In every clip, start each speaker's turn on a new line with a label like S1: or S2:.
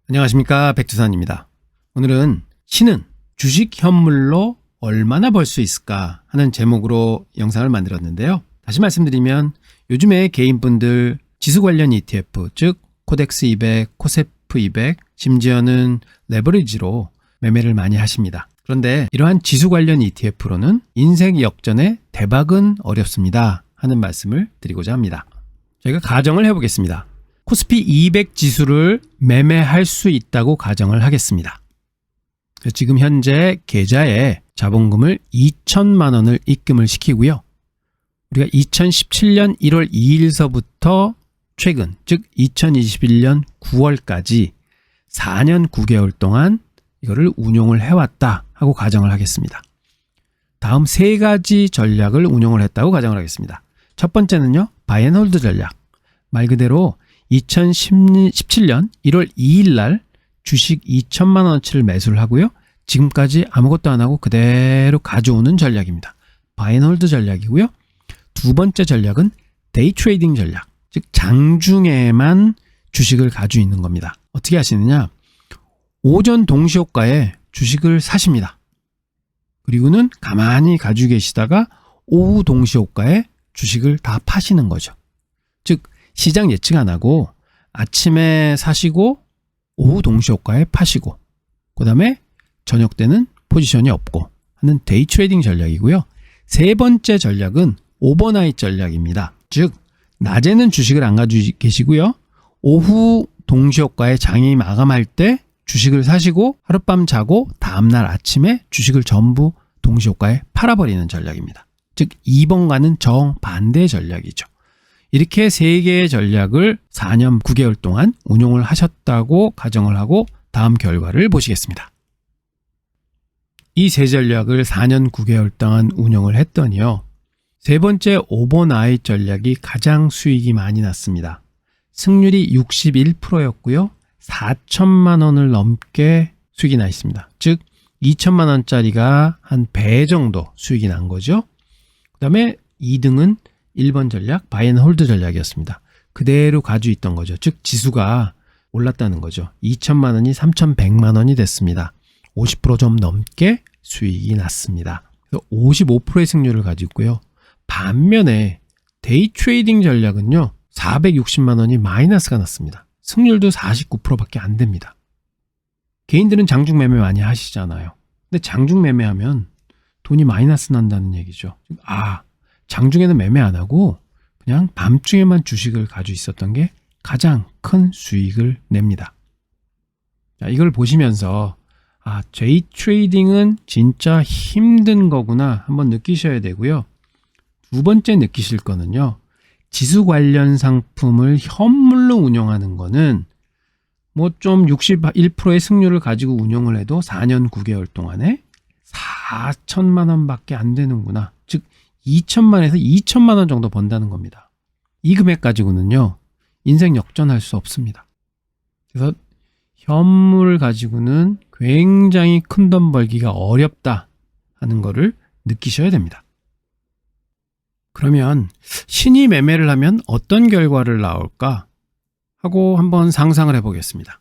S1: 안녕하십니까, 백두산입니다. 오늘은 신은 주식 현물로 얼마나 벌 수 있을까 하는 제목으로 영상을 만들었는데요. 다시 말씀드리면 요즘에 개인분들 지수 관련 ETF, 즉 코덱스 200, 코세프 200, 심지어는 레버리지로 매매를 많이 하십니다. 그런데 이러한 지수 관련 ETF로는 인생 역전의 대박은 어렵습니다 하는 말씀을 드리고자 합니다. 저희가 가정을 해보겠습니다. 코스피 200 지수를 매매할 수 있다고 가정을 하겠습니다. 지금 현재 계좌에 자본금을 2천만 원을 입금을 시키고요. 우리가 2017년 1월 2일서부터 최근, 즉 2021년 9월까지 4년 9개월 동안 이거를 운용을 해왔다 하고 가정을 하겠습니다. 다음 세 가지 전략을 운용을 했다고 가정을 하겠습니다. 첫 번째는요, 바이앤홀드 전략. 말 그대로 2017년 1월 2일 날 주식 2천만 원어치를 매수를 하고요. 지금까지 아무것도 안 하고 그대로 가져오는 전략입니다. 바이앤홀드 전략이고요. 두 번째 전략은 데이 트레이딩 전략. 즉 장중에만 주식을 가지고 있는 겁니다. 어떻게 하시느냐? 오전 동시효과에 주식을 사십니다. 그리고는 가만히 가지고 계시다가 오후 동시효과에 주식을 다 파시는 거죠. 즉 시장 예측 안 하고 아침에 사시고 오후 동시효과에 파시고 그 다음에 저녁 때는 포지션이 없고 하는 데이 트레이딩 전략이고요. 세 번째 전략은 오버나잇 전략입니다. 즉 낮에는 주식을 안 가지고 계시고요. 오후 동시효과에 장이 마감할 때 주식을 사시고 하룻밤 자고 다음날 아침에 주식을 전부 동시효과에 팔아버리는 전략입니다. 즉 2번과는 정반대 전략이죠. 이렇게 세 개의 전략을 4년 9개월 동안 운용을 하셨다고 가정을 하고 다음 결과를 보시겠습니다. 이 세 전략을 4년 9개월 동안 운용을 했더니요. 세 번째 오버나잇 전략이 가장 수익이 많이 났습니다. 승률이 61%였고요. 4천만 원을 넘게 수익이 나 있습니다. 즉 2천만 원짜리가 한 배 정도 수익이 난 거죠. 그 다음에 2등은 1번 전략, 바이앤홀드 전략이었습니다. 그대로 가지고 있던 거죠. 즉 지수가 올랐다는 거죠. 2천만 원이 3,100만 원이 됐습니다. 50% 좀 넘게 수익이 났습니다. 그래서 55%의 승률을 가지고 있고요. 반면에 데이 트레이딩 전략은요. 460만 원이 마이너스가 났습니다. 승률도 49%밖에 안 됩니다. 개인들은 장중 매매 많이 하시잖아요. 근데 장중 매매하면 돈이 마이너스 난다는 얘기죠. 장중에는 매매 안 하고 그냥 밤중에만 주식을 가지고 있었던 게 가장 큰 수익을 냅니다. 자, 이걸 보시면서 데이 트레이딩은 진짜 힘든 거구나 한번 느끼셔야 되고요. 두 번째 느끼실 거는요. 지수 관련 상품을 현물로 운영하는 거는 뭐 좀 61%의 승률을 가지고 운영을 해도 4년 9개월 동안에 4천만 원밖에 안 되는구나. 즉 2천만에서 2천만 원 정도 번다는 겁니다. 이 금액 가지고는요. 인생 역전할 수 없습니다. 그래서 현물을 가지고는 굉장히 큰 돈 벌기가 어렵다 하는 거를 느끼셔야 됩니다. 그러면 신이 매매를 하면 어떤 결과를 나올까 하고 한번 상상을 해보겠습니다.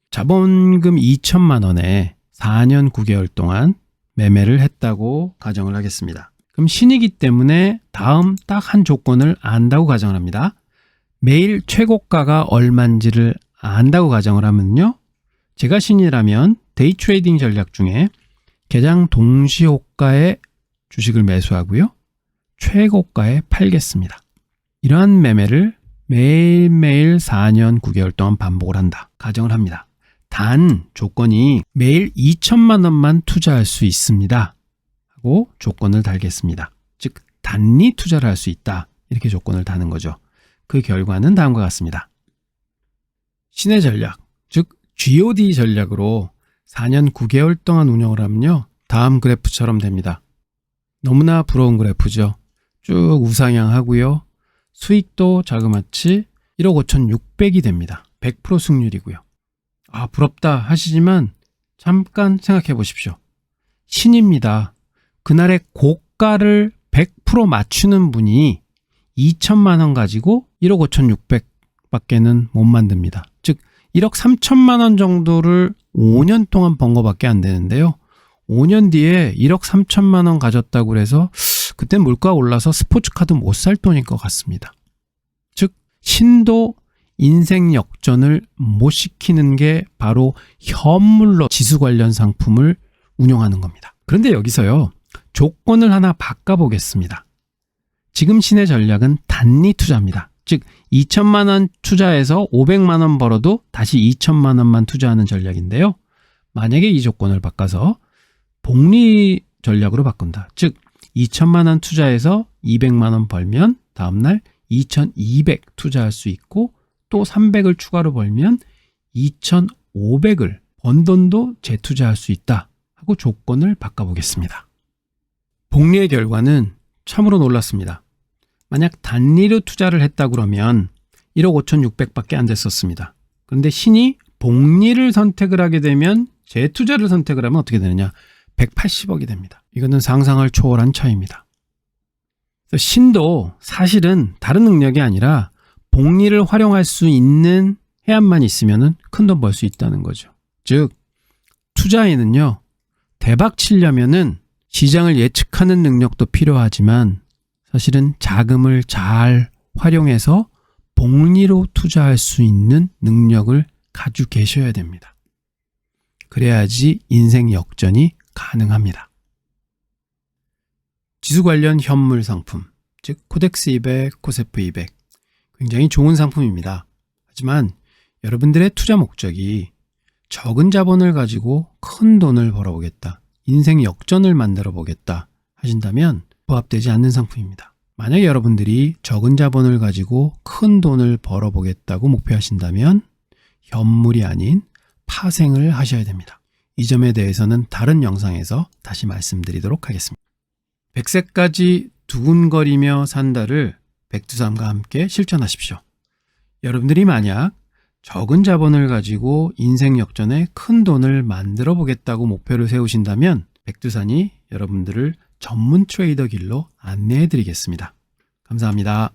S1: 자본금 2천만 원에 4년 9개월 동안 매매를 했다고 가정을 하겠습니다. 그럼 신이기 때문에 다음 딱 한 조건을 안다고 가정을 합니다. 매일 최고가가 얼마인지를 안다고 가정을 하면요. 제가 신이라면 데이 트레이딩 전략 중에 개장 동시효과에 주식을 매수하고요. 최고가에 팔겠습니다. 이러한 매매를 매일매일 4년 9개월 동안 반복을 한다. 가정을 합니다. 단 조건이 매일 2천만 원만 투자할 수 있습니다. 하고 조건을 달겠습니다. 즉 단리 투자를 할 수 있다. 이렇게 조건을 다는 거죠. 그 결과는 다음과 같습니다. 신의 전략, 즉 GOD 전략으로 4년 9개월 동안 운영을 하면요. 다음 그래프처럼 됩니다. 너무나 부러운 그래프죠. 쭉 우상향하고요. 수익도 자그마치 1억 5,600이 됩니다. 100% 승률이고요. 부럽다 하시지만 잠깐 생각해 보십시오. 신입니다. 그날의 고가를 100% 맞추는 분이 2천만 원 가지고 1억 5,600 밖에는 못 만듭니다. 즉 1억 3천만 원 정도를 5년 동안 번 거밖에 안 되는데요. 5년 뒤에 1억 3천만 원 가졌다고 해서 그때 물가가 올라서 스포츠카도 못 살 돈일 것 같습니다. 즉 신도 인생 역전을 못 시키는 게 바로 현물로 지수 관련 상품을 운용하는 겁니다. 그런데 여기서요. 조건을 하나 바꿔보겠습니다. 지금 신의 전략은 단리 투자입니다. 즉 2천만 원 투자해서 500만 원 벌어도 다시 2천만 원만 투자하는 전략인데요. 만약에 이 조건을 바꿔서 복리 전략으로 바꾼다. 즉 2천만 원 투자해서 200만 원 벌면 다음날 2,200 투자할 수 있고 또 300을 추가로 벌면 2,500을 번 돈도 재투자할 수 있다 하고 조건을 바꿔보겠습니다. 복리의 결과는 참으로 놀랐습니다. 만약 단리로 투자를 했다 그러면 1억 5,600밖에 안 됐었습니다. 그런데 신이 복리를 선택을 하게 되면 재투자를 선택을 하면 어떻게 되느냐? 180억이 됩니다. 이거는 상상을 초월한 차이입니다. 신도 사실은 다른 능력이 아니라 복리를 활용할 수 있는 해안만 있으면 큰 돈 벌 수 있다는 거죠. 즉 투자에는요. 대박 치려면은 시장을 예측하는 능력도 필요하지만 사실은 자금을 잘 활용해서 복리로 투자할 수 있는 능력을 가지고 계셔야 됩니다. 그래야지 인생 역전이 가능합니다. 지수 관련 현물 상품, 즉 코덱스 200, 코세프 200 굉장히 좋은 상품입니다. 하지만 여러분들의 투자 목적이 적은 자본을 가지고 큰 돈을 벌어보겠다, 인생 역전을 만들어 보겠다 하신다면 부합되지 않는 상품입니다. 만약에 여러분들이 적은 자본을 가지고 큰 돈을 벌어보겠다고 목표하신다면 현물이 아닌 파생을 하셔야 됩니다. 이 점에 대해서는 다른 영상에서 다시 말씀드리도록 하겠습니다. 100세까지 두근거리며 산다를 백두산과 함께 실천하십시오. 여러분들이 만약 적은 자본을 가지고 인생 역전에 큰 돈을 만들어 보겠다고 목표를 세우신다면 백두산이 여러분들을 전문 트레이더 길로 안내해 드리겠습니다. 감사합니다.